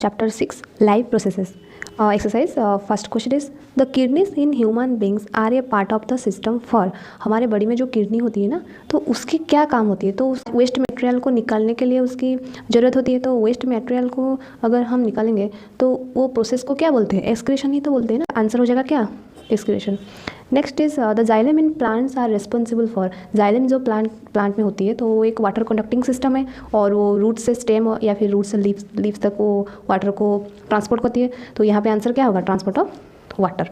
Chapter 6 Life Processes. Exercise. First question is the kidneys in human beings are a part of the system for. हमारे body में जो kidney होती है ना, तो उसकी क्या काम होती है? तो उस वेस्ट मटेरियल को निकालने के लिए उसकी ज़रूरत होती है। तो वेस्ट मटेरियल को अगर हम निकालेंगे तो वो प्रोसेस को क्या बोलते हैं? एक्सक्रीशन ही तो बोलते हैं ना। आंसर हो जाएगा क्या? Excretion. Next is the xylem in plants are responsible for. Xylem जो प्लांट में होती है तो वो एक वाटर कंडक्टिंग सिस्टम है और वो रूट से स्टेम या फिर रूट से लीव्स तक वो वाटर को ट्रांसपोर्ट करती है। तो यहाँ पे आंसर क्या होगा? Transport of water.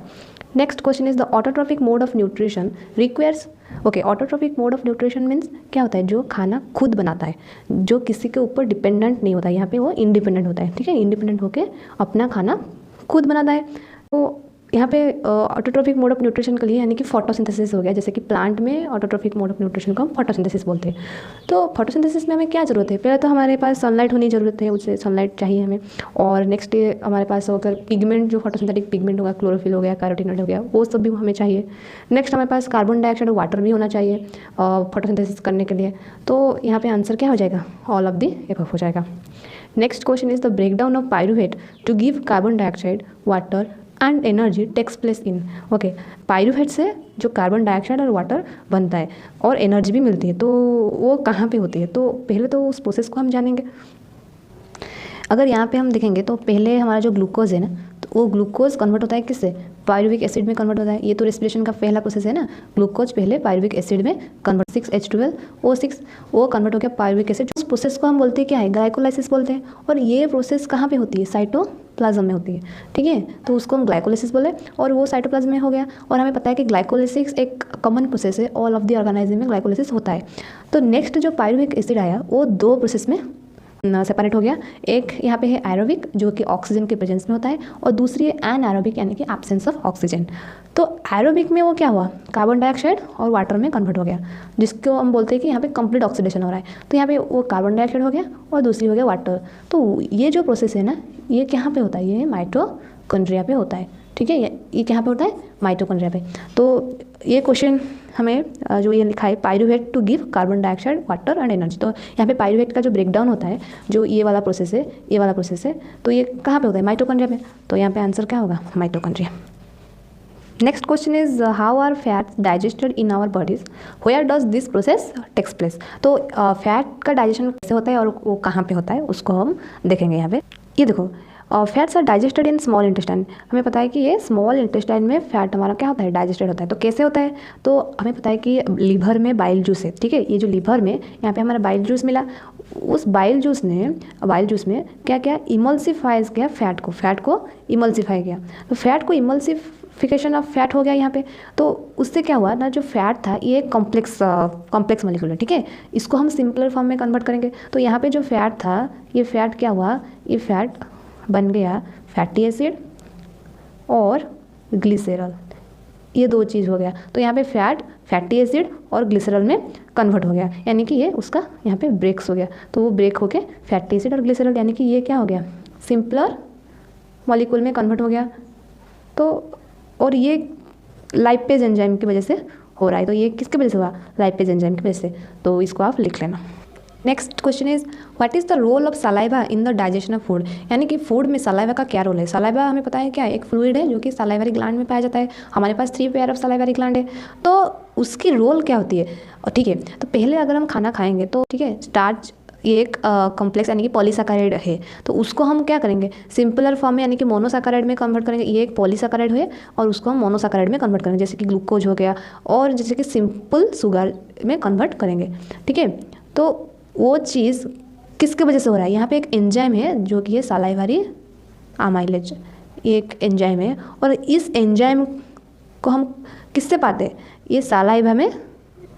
Next question is the autotrophic mode of nutrition requires. Okay, autotrophic mode of nutrition means क्या होता है? जो खाना खुद बनाता है, जो किसी के ऊपर डिपेंडेंट नहीं होता है। यहाँ पे वो इंडिपेंडेंट होता है। ठीक है, इंडिपेंडेंट होकर अपना खाना खुद बनाता है। तो यहाँ पे ऑटोट्रॉफिक मोड ऑफ न्यूट्रिशन के लिए यानी कि फोटोसिंथेसिस हो गया। जैसे कि प्लांट में ऑटोट्रॉफिक मोड ऑफ न्यूट्रिशन को हम फोटोसिंथेसिस बोलते हैं। तो फोटोसिंथेसिस में हमें क्या ज़रूरत है? पहले तो हमारे पास सनलाइट होनी ज़रूरत है, उससे सनलाइट चाहिए हमें। और नेक्स्ट हमारे पास अगर पिगमेंट, जो फोटोसिंथेटिक पिगमेंट होगा, क्लोरोफिल हो गया, कैरोटीनॉइड हो गया, वो सब भी हमें चाहिए। नेक्स्ट हमारे पास कार्बन डाइऑक्साइड और वाटर भी होना चाहिए फोटोसिंथेसिस करने के लिए। तो यहाँ पे आंसर क्या हो जाएगा? ऑल ऑफ दी एबव हो जाएगा। Next question is the breakdown of pyruvate to give carbon dioxide, water and energy takes place in. Okay, pyruvate से जो कार्बन डाइऑक्साइड और वाटर बनता है और एनर्जी भी मिलती है, तो वो कहाँ पे होती है? तो पहले तो उस प्रोसेस को हम जानेंगे। अगर यहाँ पे हम देखेंगे तो पहले हमारा जो ग्लूकोज है ना, तो वो ग्लूकोज कन्वर्ट होता है किससे? पायरूविक एसिड में कन्वर्ट होता है। ये तो रेस्पिरेशन का पहला प्रोसेस है ना। ग्लूकोज पहले पायरूविक एसिड में कन्वर्ट 6H12O6 वो कन्वर्ट हो गया पायरूविक एसिड। उस प्रोसेस को हम बोलते हैं क्या है? ग्लाइकोलाइसिस बोलते हैं। और ये प्रोसेस कहाँ पे होती है? साइटोप्लाज्म में होती है। ठीक है, तो उसको हम ग्लाइकोलाइसिस बोले और वो साइटोप्लाज्म में हो गया। और हमें पता है कि ग्लाइकोलाइसिस एक कॉमन प्रोसेस है, ऑल ऑफ द ऑर्गेनिज्म में ग्लाइकोलाइसिस होता है। तो नेक्स्ट जो पायरूविक एसिड आया वो दो प्रोसेस में सेपरेट हो गया। एक यहाँ पे है एरोबिक जो कि ऑक्सीजन के प्रेजेंस में होता है, और दूसरी है एनएरोबिक यानी कि एब्सेंस ऑफ ऑक्सीजन। तो एरोबिक में वो क्या हुआ? कार्बन डाइऑक्साइड और वाटर में कन्वर्ट हो गया, जिसको हम बोलते हैं कि यहाँ पे कंप्लीट ऑक्सीडेशन हो रहा है। तो यहाँ पे वो कार्बन डाइऑक्साइड हो गया और दूसरी हो गया वाटर। तो ये जो प्रोसेस है ना, ये कहाँ पे होता है? ये माइटोकॉन्ड्रिया पे होता है। ठीक है, ये कहाँ पे होता है? माइटोकॉन्ड्रिया पे। तो ये क्वेश्चन हमें जो ये लिखा है pyruvate to give carbon dioxide, water and energy, तो यहाँ पे पायरूवेट का जो ब्रेकडाउन होता है, जो ये वाला प्रोसेस है, तो ये कहाँ पे होता है? माइटोकॉन्ड्रिया पे। तो यहाँ पे आंसर क्या होगा? Mitochondria. Next question is how are fats digested in our bodies, where does this process take place. तो फैट का डाइजेशन कैसे होता है और वो कहाँ पे होता है, उसको हम देखेंगे यहाँ पे। ये देखो, fats are digested in small intestine. हमें पता है कि ये स्मॉल इंटेस्टाइन में फैट हमारा क्या होता है? डाइजेस्टेड होता है। तो कैसे होता है? तो हमें पता है कि लीवर में बाइल जूस है। ठीक है, ये जो लीवर में यहाँ पे हमारा बाइल जूस मिला, उस बाइल जूस में क्या क्या इमल्सिफाइज किया? फैट को इमल्सिफाई किया। तो फैट को इमल्सिफिकेशन ऑफ फैट हो गया यहाँ पे। तो उससे क्या हुआ ना, जो फैट था ये कॉम्प्लेक्स मॉलिक्यूल है। ठीक है, इसको हम सिंपलर फॉर्म में कन्वर्ट करेंगे। तो यहाँ पे जो फैट था, ये फैट क्या हुआ? ये फैट बन गया फैटी एसिड और ग्लिसरॉल, ये दो चीज़ हो गया। तो यहाँ पे फैटी एसिड और ग्लिसरॉल में कन्वर्ट हो गया, यानी कि ये उसका यहाँ पे ब्रेक्स हो गया। तो वो ब्रेक होके फैटी एसिड और ग्लिसरॉल, यानी कि ये क्या हो गया? सिंपलर मॉलिक्यूल में कन्वर्ट हो गया। तो और ये लाइपेज एंजाइम की वजह से हो रहा है। तो ये किसकी वजह से हुआ? लाइपेज एंजाइम की वजह से। तो इसको आप लिख लेना। Next question is what is the role of saliva in the digestion of food, यानी कि फूड में सलाइवा का क्या रोल है? सलाइवा हमें पता है क्या है? एक फ्लूइड है जो कि सलाइवरी ग्लैंड में पाया जाता है। हमारे पास 3 पेयर ऑफ सलाइवरी ग्लैंड है। तो उसकी रोल क्या होती है? ठीक है, तो पहले अगर हम खाना खाएंगे तो ठीक है, स्टार्च ये एक कॉम्प्लेक्स यानी कि पॉलीसैकेराइड है। तो उसको हम क्या करेंगे? सिंपलर फॉर्म में यानी कि मोनोसैकेराइड में कन्वर्ट करेंगे। ये एक पॉलीसैकेराइड है और उसको हम मोनोसैकेराइड में कन्वर्ट करेंगे, जैसे कि ग्लूकोज हो गया, और जैसे कि सिंपल शुगर में कन्वर्ट करेंगे। ठीक है, तो वो चीज़ किसकी वजह से हो रहा है? यहाँ पे एक एंजाइम है जो कि ये सलाइवरी अमाइलेज, एक एंजाइम है। और इस एंजाइम को हम किससे पाते हैं? ये सलाइवा में,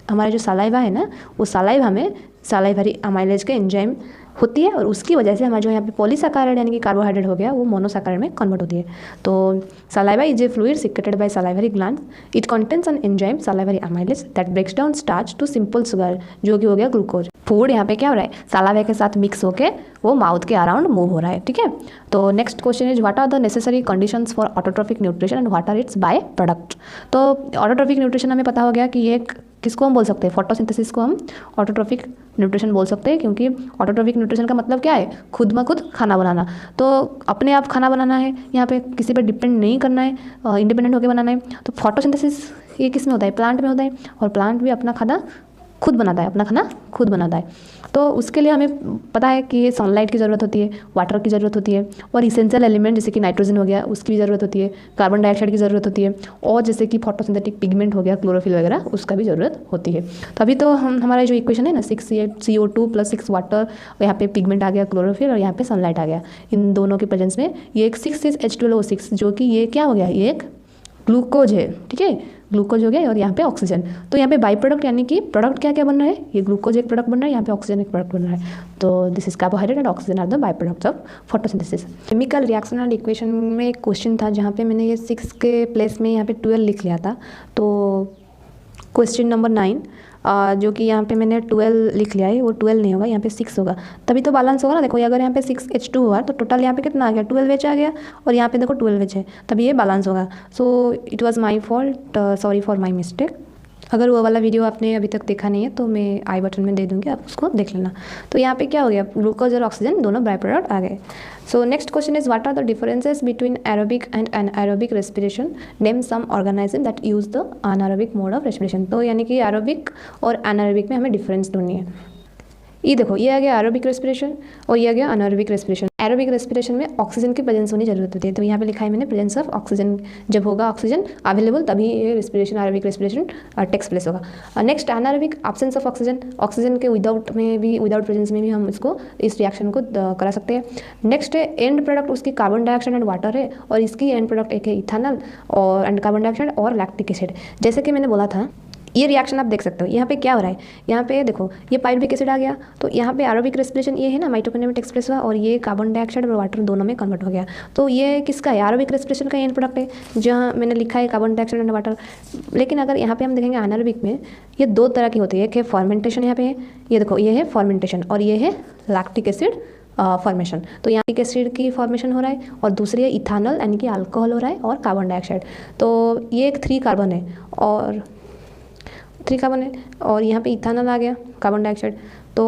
हमारा जो सलाइवा है ना, वो सलाइवा में सलाइवरी अमाइलेज के एंजाइम होती है, और उसकी वजह से हमारा जो यहाँ पे पॉलीसैकेराइड यानी कि कार्बोहाइड्रेट हो गया, वो मोनोसैकेराइड में कन्वर्ट होती है। तो saliva is a fluid secreted by salivary glands. It contains an enzyme salivary amylase that breaks down starch to simple sugar, जो कि हो गया ग्लूकोज। फूड यहाँ पे क्या हो रहा है? सलाइवा के साथ मिक्स होके वो माउथ के अराउंड मूव हो रहा है। ठीक है, तो next question is what are the necessary conditions for autotrophic nutrition and what are its by product. तो ऑटोट्रॉफिक न्यूट्रिशन हमें पता हो गया कि ये किसको हम बोल सकते हैं? फोटोसिंथेसिस को हम ऑटोट्रॉफिक न्यूट्रिशन बोल सकते हैं, क्योंकि ऑटोट्रॉफिक न्यूट्रिशन का मतलब क्या है, खुद ब खुद खाना बनाना। तो अपने आप खाना बनाना है, यहाँ पे किसी पर डिपेंड नहीं करना है, इंडिपेंडेंट होकर बनाना है। तो फोटोसिंथेसिस ये किस में होता है, प्लांट में होता है, और प्लांट भी अपना खाना खुद बनाता है, अपना खाना खुद बनाता है। तो उसके लिए हमें पता है कि सनलाइट की ज़रूरत होती है, वाटर की ज़रूरत होती है, और इसेंशियल एलिमेंट जैसे कि नाइट्रोजन हो गया उसकी भी ज़रूरत होती है, कार्बन डाइऑक्साइड की ज़रूरत होती है, और जैसे कि फोटोसिंथेटिक पिगमेंट हो गया, क्लोरोफिल वगैरह, उसका भी ज़रूरत होती है। तो अभी तो हमारा जो इक्वेशन है ना 6CO2 + 6 वाटर, यहाँ पे पिगमेंट आ गया क्लोरोफिल, और यहाँ पे सनलाइट आ गया, इन दोनों के प्रेजेंस में ये एक 6H12O6, जो कि ये क्या हो गया, ये एक ग्लूकोज है, ठीक है, ग्लूकोज हो गया, और यहाँ पे ऑक्सीजन। तो यहाँ पे बाई प्रोडक्ट यानी कि प्रोडक्ट क्या क्या बन रहा है, ये ग्लूकोज एक प्रोडक्ट बन रहा है, यहाँ पे ऑक्सीजन एक प्रोडक्ट बन रहा है। तो this is carbohydrate and oxygen are the by products of photosynthesis. Chemical reaction and equation में एक क्वेश्चन था जहाँ पे मैंने ये 6 के प्लेस में यहाँ पे 12 लिख लिया था। तो क्वेश्चन नंबर 9 जो कि यहाँ पे मैंने 12 लिख लिया है, वो 12 नहीं होगा, यहाँ पे 6 होगा, तभी तो बैलेंस होगा ना। देखो अगर यहाँ पे 6H2 हुआ तो टोटल यहाँ पे कितना आ गया, 12H आ गया, और यहाँ पे देखो 12H है, तभी ये बैलेंस होगा। So it was my fault, sorry for my mistake. अगर वो वाला वीडियो आपने अभी तक देखा नहीं है तो मैं आई बटन में दे दूँगी, आप उसको देख लेना। तो यहाँ पे क्या हो गया, ग्लूकोज और ऑक्सीजन दोनों बाई प्रोडक्ट आ गए। So next question is what are the differences between aerobic and anaerobic respiration, name some organism that use the anaerobic mode of respiration. तो यानी कि एरोबिक और एनारोबिक में हमें डिफरेंस ढूंढनी है। ये देखो ये आ गया एरोबिक रेस्पिरेशन और ये आ गया अनारोबिक रेस्पिरेशन। एरोबिक रेस्पिरेशन में ऑक्सीजन की प्रेजेंस होनी जरूरत होती है, तो यहाँ पे लिखा है मैंने प्रेजेंस ऑफ ऑक्सीजन, जब होगा ऑक्सीजन अवेलेबल तभी ये respiration aerobic respiration takes place होगा। Next anaerobic absence of oxygen, oxygen के विदाउट प्रेजेंस में भी हम इसको इस रिएक्शन को करा सकते हैं। नेक्स्ट है एंड प्रोडक्ट, उसकी कार्बन डाइऑक्साइड एंड वाटर है, और इसकी एंड प्रोडक्ट एक है इथेनॉल और एंड कार्बन डाइऑक्साइड और लैक्टिक एसिड। जैसे कि मैंने बोला था ये रिएक्शन आप देख सकते हो, यहाँ पे क्या हो रहा है, यहाँ पे देखो ये पाइरुविक एसिड आ गया, तो यहाँ पे एरोबिक रेस्पिरेशन ये है ना, माइटोकॉन्ड्रिया में टेक्स प्लेस हुआ, और ये कार्बन डाइऑक्साइड और वाटर दोनों में कन्वर्ट हो गया। तो ये किसका है, एरोबिक रेस्पिरेशन का एंड प्रोडक्ट है, जहाँ मैंने लिखा है कार्बन डाइऑक्साइड एंड वाटर। लेकिन अगर यहाँ पे हम देखेंगे एनारोबिक में ये दो तरह की होती है, एक है फॉर्मेंटेशन, यहाँ पे है ये देखो ये है फॉर्मेंटेशन, और ये है लैक्टिक एसिड फॉर्मेशन। तो यहाँ लैक्टिक एसिड की फॉर्मेशन हो रहा है, और दूसरी है इथेनॉल यानी कि अल्कोहल हो रहा है, और कार्बन डाइऑक्साइड। तो ये एक 3 कार्बन है और 3 कार्बन है, और यहाँ पे इथेनॉल आ गया कार्बन डाइऑक्साइड। तो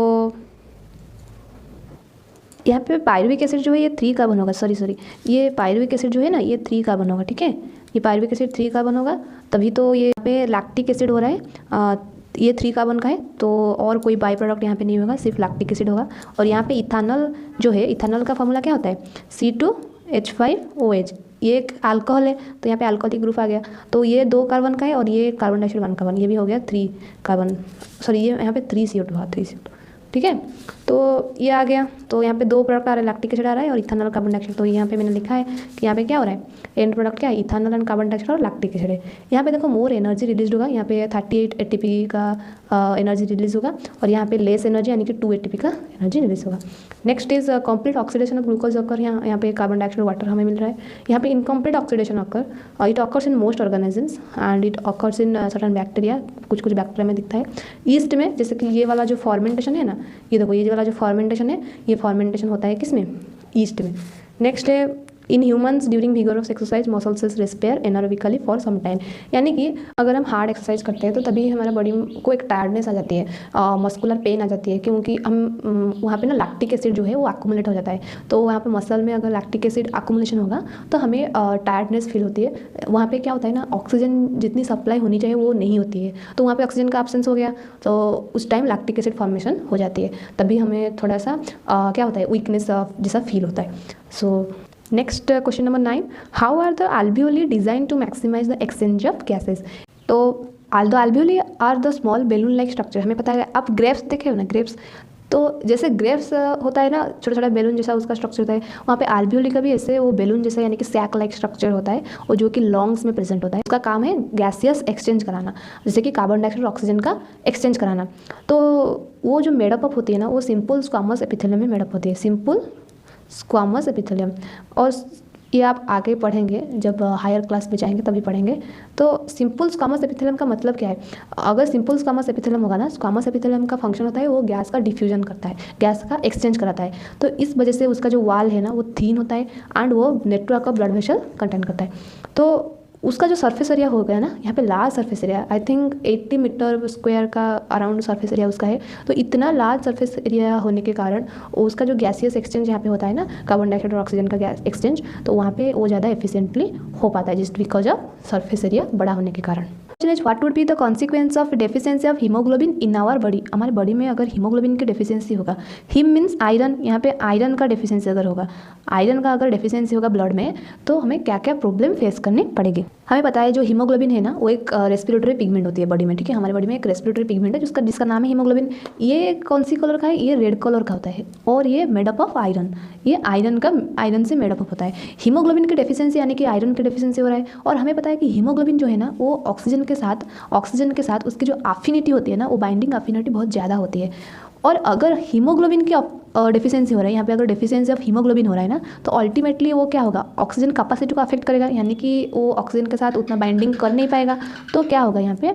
यहाँ पे पाइरुविक एसिड जो है ये 3 कार्बन होगा, सॉरी ये पाइरुविक एसिड जो है ना ये 3 कार्बन होगा, ठीक है, ये पाइरुविक एसिड 3 कार्बन होगा, तभी तो ये यहाँ पे लैक्टिक एसिड हो रहा है, ये 3 कार्बन का है, तो और कोई बाई प्रोडक्ट यहाँ पे नहीं होगा, सिर्फ लैक्टिक एसिड होगा। और यहाँ पे इथेनॉल जो है, इथेनॉल का फॉर्मूला क्या होता है, C2H5OH, ये एक अल्कोहल है, तो यहाँ पे अल्कोहलिक ग्रुप आ गया। तो ये 2 कार्बन का है, और ये कार्बन डाइऑक्साइड 1 कार्बन, ये भी हो गया 3 कार्बन, सॉरी ये यहाँ पे 3CO2 हुआ, 3CO2, ठीक है। तो ये आ गया, तो यहाँ पे 2 प्रोडक्ट आ रहा है, लैक्टिक एसिड आ रहा है और इथेनॉल कार्बन डाइऑक्साइड। तो यहाँ पे मैंने लिखा है कि यहाँ पे क्या हो रहा है, एंड प्रोडक्ट क्या है, इथेनॉल एंड कार्बन डाइऑक्साइड और लैक्टिक एसिड है। यहाँ पे देखो मोर एनर्जी रिलीज होगा, यहाँ पे 38 ATP का एनर्जी रिलीज होगा, और यहाँ पे लेस एनर्जी यानी कि 2 ATP का एनर्जी रिलीज होगा। Next is complete oxidation of glucose occur, यहाँ पे कार्बन डाइऑक्साइड वाटर हमें मिल रहा है। यहाँ पे incomplete oxidation occur, it occurs in most organisms and it occurs in certain bacteria, कुछ बैक्टीरिया में दिखता है। ईस्ट में जैसे कि ये वाला जो फॉर्मेंटेशन है ना, ये देखो ये वाला जो फॉर्मेंटेशन है, ये फॉर्मेंटेशन होता है किसमें, ईस्ट में। नेक्स्ट है in humans during vigorous exercise muscle cells respire anaerobically for some time, यानी कि अगर हम हार्ड एक्सरसाइज करते हैं तो तभी हमारा बॉडी को एक टायर्डनेस आ जाती है, मस्कुलर पेन आ जाती है, क्योंकि हम वहाँ पे ना लैक्टिक एसिड जो है वो एक्यूमुलेट हो जाता है। तो वहाँ पे मसल में अगर लैक्टिक एसिड एक्यूमुलेशन होगा तो हमें टायर्डनेस फील होती है। वहाँ पे क्या होता है ना, ऑक्सीजन जितनी सप्लाई होनी चाहिए वो नहीं होती है, तो वहाँ पे ऑक्सीजन का एब्सेंस हो गया, तो उस टाइम लैक्टिक एसिड फॉर्मेशन हो जाती है, तभी हमें थोड़ा सा क्या होता है, वीकनेस जैसा फील होता है। So next question number 9, how are the alveoli design to maximise the exchange of gases. तो the alveoli are the small balloon like structure, हमें पता है, आप ग्रेप्स देखे हो ना, ग्रेप्स, तो जैसे ग्रेप्स होता है ना, छोटा छोटा बेलून जैसा उसका स्ट्रक्चर होता है, वहाँ पे alveoli का भी ऐसे वो बेलून जैसा यानी कि सैक लाइक स्ट्रक्चर होता है, और जो कि लॉन्ग्स में प्रेजेंट होता है। उसका काम है गैसियस एक्सचेंज कराना, जैसे कि कार्बन डाइऑक्साइड और ऑक्सीजन का एक्सचेंज कराना। तो वो जो मेडअप होती है ना, वो सिंपल स्क्वामस एपिथेलियम में मेडअप होती है, सिंपल स्क्वामस एपिथेलियम। और ये आप आगे पढ़ेंगे, जब हायर क्लास में जाएंगे तभी पढ़ेंगे। तो सिंपल स्क्वामस एपिथेलियम का मतलब क्या है, अगर सिंपल स्क्वामस एपिथेलियम होगा ना, स्क्वामस एपिथेलियम का फंक्शन होता है वो गैस का डिफ्यूजन करता है, गैस का एक्सचेंज कराता है। तो इस वजह से उसका जो वाल है ना वो थीन होता है, एंड वो network of blood vessel contain करता है। तो उसका जो सरफेस एरिया हो गया ना, यहाँ पे large surface area, I think 80 metre square का अराउंड सरफेस एरिया उसका है। तो इतना लार्ज सरफेस एरिया होने के कारण उसका जो गैसियस एक्सचेंज यहाँ पे होता है ना, कार्बन डाइऑक्साइड और ऑक्सीजन का गैस एक्सचेंज, तो वहाँ पे वो ज़्यादा एफिशिएंटली हो पाता है just because of surface area बड़ा होने के कारण। What would be the consequence of deficiency of haemoglobin in our body. हमारे बॉडी में अगर हीमोग्लोबिन की डेफिशिएंसी होगा, हीम मीन्स आयरन, यहाँ पे आयरन का डेफिशिएंसी अगर होगा, आयरन का अगर डेफिशिएंसी होगा ब्लड में, तो हमें क्या क्या प्रॉब्लम फेस करनी पड़ेगी। हमें पता है जो हीमोग्लोबिन है ना, वो एक रेस्पिरेटरी पिगमेंट होती है बॉडी में, ठीक है। हमारे बॉडी में एक रेस्पिरेटरी पिगमेंट है जिसका नाम है हीमोग्लोबिन। ये कौन सी कलर का है, ये रेड कलर का होता है और ये मेडअप ऑफ आयरन, ये आयरन से मेडअप होता है। हीमोग्लोबिन की डेफिशिएंसी यानी कि आयरन की डेफिशिएंसी हो रहा है। और हमें पता है कि हीमोग्लोबिन जो है ना, वो ऑक्सीजन के साथ उसकी जो एफिनिटी होती है ना, वो बाइंडिंग एफिनिटी बहुत ज़्यादा होती है। और अगर हीमोग्लोबिन की डेफिशिएंसी हो रहा है, यहाँ पे अगर डेफिशिएंसी ऑफ हीमोग्लोबिन हो रहा है ना, तो अल्टीमेटली वो क्या होगा, ऑक्सीजन कैपेसिटी को अफेक्ट करेगा, यानी कि वो ऑक्सीजन के साथ उतना बाइंडिंग कर नहीं पाएगा। तो क्या होगा, यहाँ पे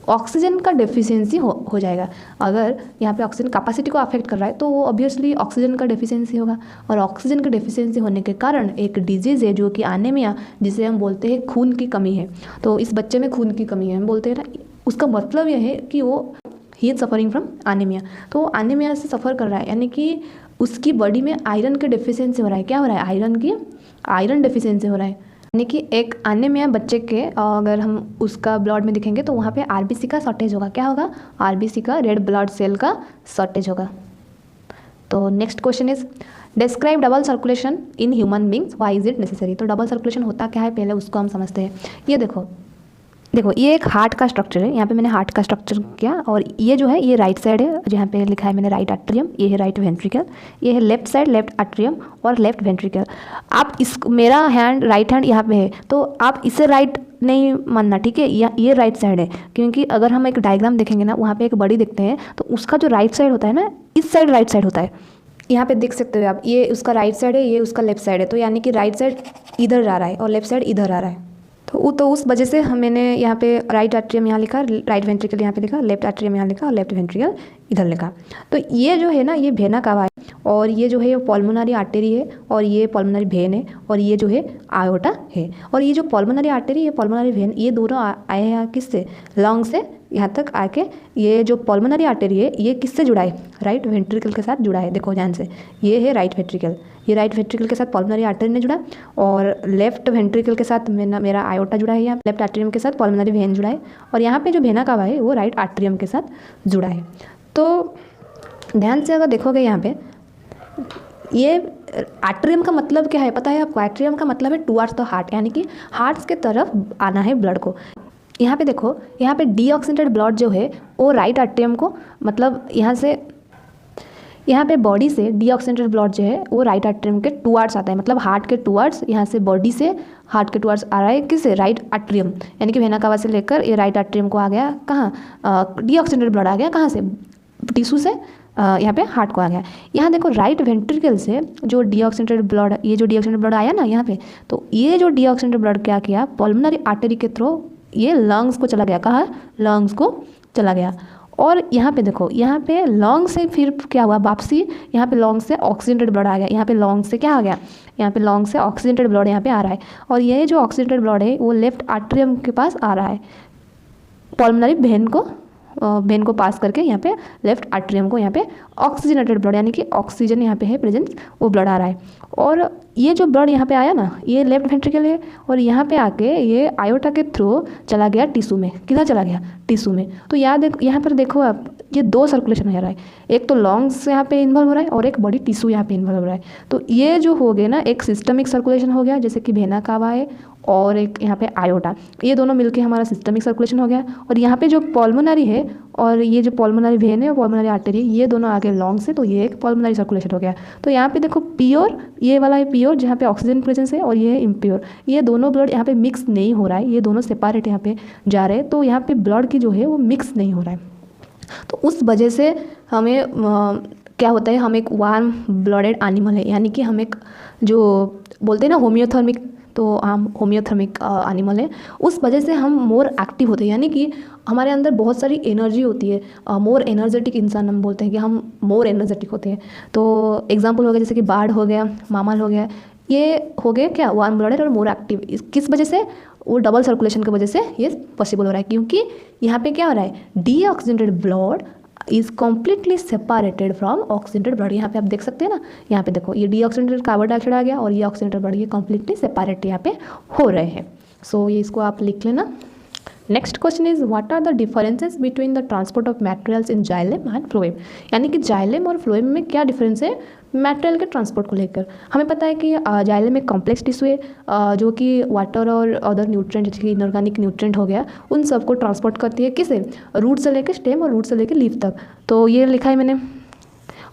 ऑक्सीजन का डेफिशिएंसी हो जाएगा। अगर यहाँ पे ऑक्सीजन कैपेसिटी को अफेक्ट कर रहा है, तो वो ऑब्वियसली ऑक्सीजन का डेफिशिएंसी होगा। और ऑक्सीजन की डेफिशिएंसी होने के कारण एक डिजीज़ है जो कि एनीमिया, जिसे हम बोलते हैं खून की कमी है। तो इस बच्चे में खून की कमी है, हम बोलते हैं ना, उसका मतलब यह है कि वो he is suffering from anaemia. तो एनीमिया से सफ़र कर रहा है, यानी कि उसकी बॉडी में आयरन की डेफिशिएंसी हो रहा है। क्या हो रहा है, आयरन डेफिशिएंसी हो रहा है, यानी कि एक एनीमिया बच्चे के अगर हम उसका ब्लड में दिखेंगे तो वहाँ पे आरबीसी का शॉर्टेज होगा। क्या होगा, आरबीसी का, रेड ब्लड सेल का शॉर्टेज होगा। तो next question is describe double circulation in human beings, why is it necessary. तो डबल सर्कुलेशन होता क्या है, पहले उसको हम समझते हैं। ये देखो ये एक हार्ट का स्ट्रक्चर है। यहाँ पे मैंने हार्ट का स्ट्रक्चर किया, और ये जो है ये राइट साइड है, जहाँ पे लिखा है मैंने राइट एट्रियम, ये है राइट वेंट्रिकल, ये है लेफ्ट साइड, लेफ्ट एट्रियम और लेफ्ट वेंट्रिकल। आप मेरा हैंड, राइट हैंड यहाँ पे है, तो आप इसे राइट नहीं मानना, ठीक है, ये राइट साइड है। क्योंकि अगर हम एक डायग्राम देखेंगे ना, वहाँ पे एक बॉडी देखते हैं, तो उसका जो राइट साइड होता है ना, इस साइड राइट साइड होता है। यहाँ पे देख सकते हो आप, ये उसका राइट साइड है, ये उसका लेफ्ट साइड है। तो यानी कि राइट साइड इधर जा रहा है और लेफ्ट साइड इधर आ रहा है। तो उस वजह से मैंने यहाँ पे राइट एट्रियम यहाँ लिखा, राइट वेंट्रिकल यहाँ पे लिखा, लेफ्ट एट्रियम यहाँ लिखा और लेफ्ट वेंट्रिकल इधर लिखा। तो ये जो है ना, ये वेना कावा है, और ये जो है पल्मोनरी आर्टरी है, और ये पल्मोनरी वेन है, और ये जो है आयोटा है। और ये जो पल्मोनरी आर्टरी है, पल्मोनरी वेन, ये दोनों आए हैं किससे, लंग से यहाँ तक आके। ये जो पल्मोनरी आर्टरी है, ये किससे जुड़ा है, राइट वेंट्रिकल के साथ जुड़ा है। देखो ध्यान से, ये है राइट वेंट्रिकल, ये राइट वेंट्रिकल के साथ पल्मोनरी आर्टरी ने जुड़ा, और लेफ्ट वेंट्रिकल के साथ मेरा आयोटा जुड़ा है, यहाँ लेफ्ट एट्रियम के साथ पल्मोनरी वेन जुड़ा है, और यहाँ पे जो वेना कावा है वो राइट एट्रियम के साथ जुड़ा है। तो ध्यान से अगर देखोगे यहाँ पे, ये एट्रियम का मतलब क्या है पता है आपको, एट्रियम का मतलब है टुवर्ड्स द हार्ट, यानी कि हार्ट के तरफ आना है ब्लड को। यहाँ पे देखो, यहाँ पे डीऑक्सीनेटेड ब्लड जो है वो राइट एट्रियम को, मतलब यहाँ पे बॉडी से डीऑक्सीनेटेड ब्लड जो है वो राइट एट्रियम के टुवर्ड्स आता है, मतलब हार्ट के टुवर्ड्स, यहाँ से बॉडी से हार्ट के टुवर्ड्स आ रहा है किसे, राइट एट्रियम, यानी कि वेना कावा से लेकर ये राइट एट्रियम को आ गया कहाँ, डीऑक्सीनेटेड ब्लड आ गया कहाँ से, टिश्यू से यहाँ पे हार्ट को आ गया। यहाँ देखो राइट वेंट्रिकल से जो डीऑक्सीनेटेड ब्लड, ये जो डीऑक्सीनेटेड ब्लड आया ना यहाँ पे, तो ये जो डीऑक्सीनेटेड ब्लड क्या किया, पल्मोनरी आर्टरी के थ्रू ये लंग्स को चला गया, कहाँ, लंग्स को चला गया। और यहाँ पे देखो, यहाँ पे लंग से फिर क्या हुआ, वापसी, यहाँ पे लंग से ऑक्सीजनेटेड ब्लड आ गया, यहाँ पे लंग से क्या आ गया, यहाँ पे लंग से ऑक्सीजनेटेड ब्लड यहाँ पे आ रहा है, और ये जो ऑक्सीजनेटेड ब्लड है वो लेफ्ट एट्रियम के पास आ रहा है, पल्मोनरी वेन को पास करके यहाँ पे लेफ्ट एट्रियम को यहाँ पे ऑक्सीजनेटेड ब्लड, यानी कि ऑक्सीजन यहाँ पे है प्रेजेंट, वो ब्लड आ रहा है। और ये जो ब्लड यहाँ पे आया ना, ये लेफ्ट वेंट्रिकल है, और यहाँ पे आके ये आयोटा के थ्रू चला गया टिश्यू में, किधर चला गया, टिश्यू में। तो यहाँ पर देखो आप, ये दो सर्कुलेशन हो रहा है, एक तो लंग्स यहाँ पे इन्वॉल्व हो रहा है और एक बॉडी टिश्यू यहाँ पे इन्वॉल्व हो रहा है। तो ये जो हो गया ना, एक सिस्टमिक सर्कुलेशन हो गया, जैसे कि वेना कावा है और एक यहाँ पे आयोटा, ये दोनों मिलके हमारा सिस्टमिक सर्कुलेशन हो गया। और यहाँ पे जो पल्मोनरी है और ये जो पल्मोनरी वेन है, पल्मोनरी आर्टरी, ये दोनों आगे लॉन्ग से, तो ये एक पल्मोनरी सर्कुलेशन हो गया। तो यहाँ पे देखो प्योर, ये वाला है प्योर जहाँ पे ऑक्सीजन प्रेजेंस है, और ये है इम्प्योर, ये दोनों ब्लड यहाँ पे मिक्स नहीं हो रहा है, ये दोनों सेपरेट यहाँ पे जा रहे हैं। तो यहाँ पे ब्लड की जो है वो मिक्स नहीं हो रहा है। तो उस वजह से हमें क्या होता है, हम एक वार्म ब्लडेड एनिमल है, यानी कि हम एक जो बोलते हैं ना होम्योथर्मिक, तो हम होम्योथर्मिक एनिमल है, उस वजह से हम मोर एक्टिव होते हैं, यानी कि हमारे अंदर बहुत सारी एनर्जी होती है, मोर एनर्जेटिक इंसान हम बोलते हैं कि हम मोर एनर्जेटिक होते हैं। तो एग्जांपल हो गया जैसे कि बार्ड हो गया, मामल हो गया, ये हो गए क्या वार्म ब्लडेड और मोर एक्टिव। किस वजह से? वो डबल सर्कुलेशन की वजह से ये पॉसिबल हो रहा है, क्योंकि यहाँ पे क्या हो रहा है, deoxygenated blood is completely separated from oxygenated blood. यहाँ पे आप देख सकते हैं ना, यहाँ पे देखो ये डीऑक्सीजनेटेड कार्बन डाइऑक्साइड आ गया और ये ऑक्सीजनेटेड ब्लड, ये कम्प्लीटली सेपरेट यहाँ पे हो रहे हैं। सो ये इसको आप लिख लेना। Next question is what are the differences between the transport of materials in xylem and phloem. यानी कि जाइलम और फ्लोएम में क्या डिफरेंस है मटेरियल के ट्रांसपोर्ट को लेकर। हमें पता है कि जाइलम एक कॉम्प्लेक्स टिश्यू है जो कि वाटर और अदर न्यूट्रिएंट जैसे कि इनऑर्गेनिक न्यूट्रिएंट हो गया उन सबको ट्रांसपोर्ट करती है, किसे? रूट से लेकर स्टेम और रूट से लेकर लीफ तक। तो ये लिखा है मैंने।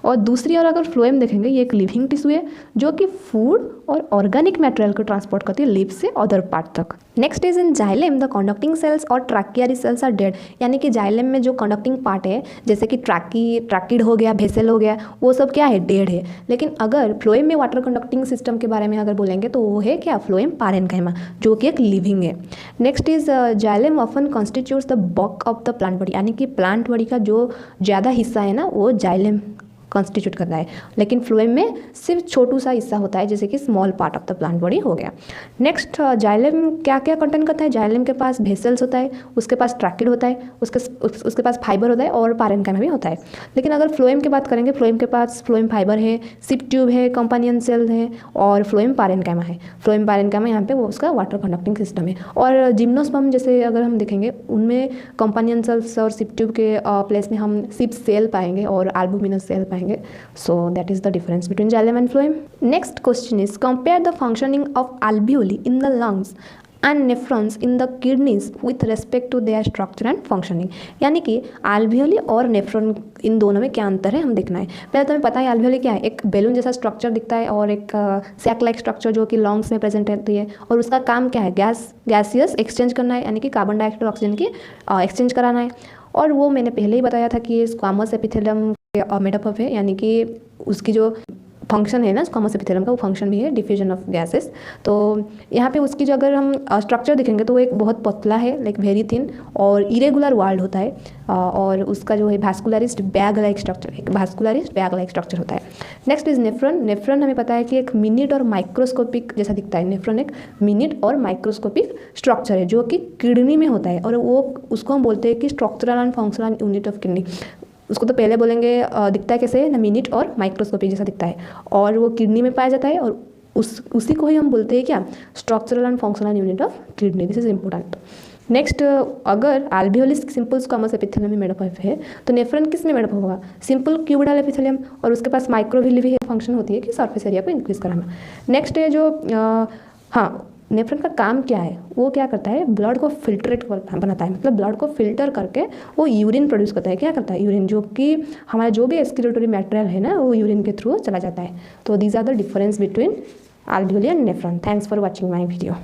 और दूसरी ओर अगर फ्लोएम देखेंगे, ये एक लिविंग टिश्यू है जो कि फूड और ऑर्गेनिक मटेरियल को ट्रांसपोर्ट करती है लीफ से अदर पार्ट तक। Next is in xylem the conducting cells और ट्रैकियरी सेल्स आर डेड। यानी कि जाइलम में जो कंडक्टिंग पार्ट है जैसे कि ट्रैकिड हो गया, भेसल हो गया, वो सब क्या है? डेड है। लेकिन अगर फ्लोएम में वाटर कंडक्टिंग सिस्टम के बारे में अगर बोलेंगे तो वो है क्या? फ्लोएम पारेन्काइमा, जो कि एक लिविंग है। Next is xylem often constitutes the bulk of the plant body. यानी कि प्लांट बॉडी का जो ज़्यादा हिस्सा है ना वो जाइलम कॉन्स्टिट्यूट करता है, लेकिन फ्लोएम में सिर्फ छोटू सा हिस्सा होता है जैसे कि small part of the plant body हो गया। नेक्स्ट जाइलम क्या क्या कंटेंट करता है? जाइलम के पास भेसल्स होता है, उसके पास ट्रैकिड होता है, उसके पास फाइबर होता है और पारेन्काइमा भी होता है। लेकिन अगर फ्लोएम की बात करेंगे, फ्लोएम के पास फ्लोएम फाइबर है, सिप ट्यूब है, कंपानियन सेल है और फ्लोएम पारेन्काइमा है। फ्लोएम पारेन्काइमा यहाँ पे वो उसका वाटर कंडक्टिंग सिस्टम है। और जिम्नोस्पर्म जैसे अगर हम देखेंगे उनमें कंपानियन सेल्स और सिप ट्यूब के प्लेस में हम सिप सेल पाएंगे और एल्बुमिनस सेल पाएंगे। So that is the difference between xylem and phloem. Next question is compare the functioning of alveoli in the lungs and nephrons in the kidneys with respect to their structure and functioning. यानी कि alveoli और nephron इन दोनों में क्या अंतर है हम देखना है। पहले तो हमें पता है alveoli क्या है, एक बैलून जैसा स्ट्रक्चर दिखता है और एक सैक लाइक स्ट्रक्चर जो कि लंग्स में प्रेजेंट रहती है और उसका काम क्या है? गैसियस एक्सचेंज करना है, यानी कि कार्बन डाइऑक्साइड और ऑक्सीजन की एक्सचेंज कराना है। और वो मैंने पहले ही बताया था कि ये स्क्वामस एपिथेलियम मेडअप ऑफ है, यानी कि उसकी जो फंक्शन है ना स्क्वामस एपिथेलियम का, वो फंक्शन भी है डिफ्यूजन ऑफ गैसेस। तो यहाँ पे उसकी जो अगर हम स्ट्रक्चर देखेंगे तो वो एक बहुत पतला है, लाइक वेरी थिन और इरेगुलर वाल्ड होता है और उसका जो है वास्कुलरिस्ट बैग लाइक स्ट्रक्चर, एक वास्कुलरिस्ट बैग लाइक स्ट्रक्चर होता है। Next is nephron. नेफ्रॉन हमें पता है कि एक मिनिट और माइक्रोस्कोपिक जैसा दिखता है। नेफ्रॉन एक मिनिट और माइक्रोस्कोपिक स्ट्रक्चर है जो कि किडनी में होता है और वो उसको हम बोलते हैं कि structural and functional unit of kidney. उसको तो पहले बोलेंगे दिखता है कैसे ना, मिनिट और माइक्रोस्कोपिक जैसा दिखता है और वो किडनी में पाया जाता है और उसी को ही हम बोलते हैं क्या? Structural and functional unit of kidney. This is important. Next अगर alveoli सिंपल स्क्वामस एपिथेलियम में मेडअप है तो नेफ्रॉन किस में मेडअप होगा? सिंपल क्यूबिडल एपिथेलियम और उसके पास माइक्रोविल भी फंक्शन होती है कि सरफेस एरिया को इंक्रीज कराना। नेक्स्ट है जो नेफ्रॉन का काम क्या है? वो क्या करता है? ब्लड को फिल्ट्रेट बनाता है, मतलब ब्लड को फिल्टर करके वो यूरिन प्रोड्यूस करता है। क्या करता है? यूरिन, जो कि हमारा जो भी एक्सक्रीटोरी मटेरियल है ना वो यूरिन के थ्रू चला जाता है। तो these are the difference between alveoli and nephron. Thanks for watching my video.